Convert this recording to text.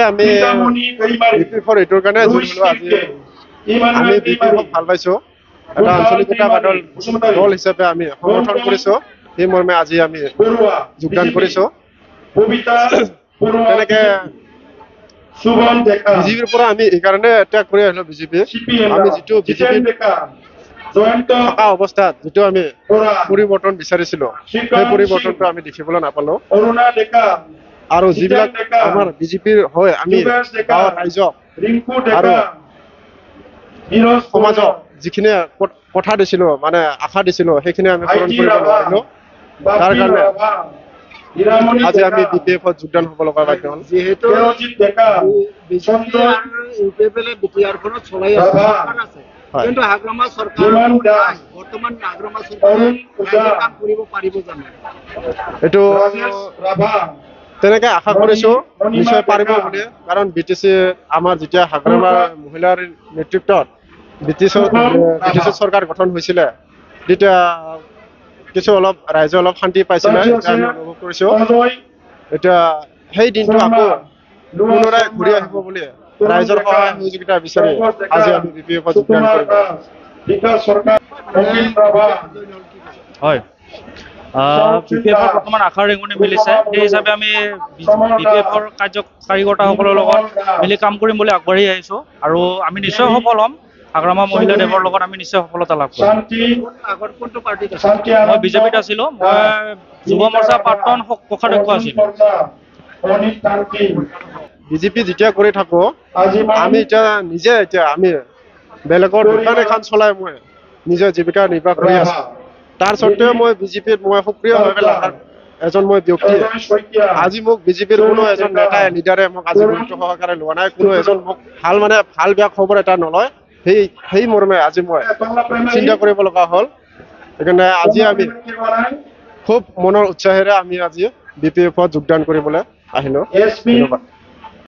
আমি বিপিএফৰ এইটোৰ কাৰণে জইন হ'লো আজি আমি বিপিএফক ভাল পাইছো এটা আঞ্চলিকতাবাদৰ দল হিচাপে আমি সমৰ্থন কৰিছো সেই মৰ্মে আজি আমি যোগদান কৰিছো তেনেকে বিজেপিৰ পৰা আমি এইকাৰণে ত্যাগ কৰি আহিলো বিজেপি আমি যিটো বিজেপি থকা অৱস্থাত যিটো আমি পৰিৱৰ্তন বিচাৰিছিলো সেই পৰিৱৰ্তনটো আমি দেখিবলৈ নাপালো আৰু যিবিলাক আমাৰ বিজেপিৰ হয় আমি গাঁৱৰ ৰাইজক আৰু সমাজক যিখিনি কথা দিছিলো মানে আশা দিছিলো সেইখিনি আমি পূৰণ কৰিব নোৱাৰিলো তাৰ কাৰণে আজি আমি বিপিএফত যোগদান হ'ব লগা বাধ্য হ'ল যেহেতু বিটিআৰখনত চলাই আছে কিন্তু হাগ্ৰামা চৰকাৰ বৰ্তমান হাগ্ৰামা চৰকাৰে কাম কৰিব পাৰিব জানো এইটো তেনেকে আশা কৰিছো নিশ্চয় পাৰিব বুলি কাৰণ বিটিচি আমাৰ যেতিয়া হাগ্ৰামা মহিলাৰ নেতৃত্বত ব্ৰিটিছ চৰকাৰ গঠন হৈছিলে তেতিয়া কিছু অলপ ৰাইজে অলপ শান্তি পাইছিলে আমি অনুভৱ কৰিছো এতিয়া সেই দিনটো আকৌ পুনৰাই ঘূৰি আহিব বুলি ৰাইজৰ সহায় সহযোগিতা বিচাৰি আজি আমি বিপিএফত যোগদান কৰিম হয় বিপিএফৰ বৰ্তমান আশাৰ ৰেঙুনি মিলিছে সেই হিচাপে আমি বিপিএফৰ কাৰ্যকৰ্তাসকলৰ লগত মিলি কাম কৰিম বুলি আগবাঢ়ি আহিছো আৰু আমি নিশ্চয় সফল হ'ম হাগ্ৰামা মহিলা দেৱৰ লগত আমি নিশ্চয় সফলতা লাভ কৰিম মই বিজেপিত আছিলো মই যুৱ মৰ্চা প্ৰাক্তন কোষাধ্যক্ষ আছিলো বিজেপি যেতিয়া কৰি থাকো আমি এতিয়া আমি বেলেগৰ দোকান এখন চলাই মই নিজে জীৱিকা নিৰ্বাহ কৰি আছো তাৰ স্বত্তেও মই বিজেপিত মই সক্ৰিয় হৈ পেলাই এজন মই ব্যক্তি আজি মোক বিজেপিৰ কোনো এজন নেতাই লিডাৰে মোক আজি গুৰুত্ব সহকাৰে লোৱা নাই কোনো এজন মোক ভাল বেয়া খবৰ এটা নলয় সেই মৰ্মে আজি মই চিন্তা কৰিব লগা হ'ল সেইকাৰণে আজি আমি খুব মনৰ উৎসাহেৰে আমি আজি বিপিএফত যোগদান কৰিবলৈ আহিলো ধন্যবাদ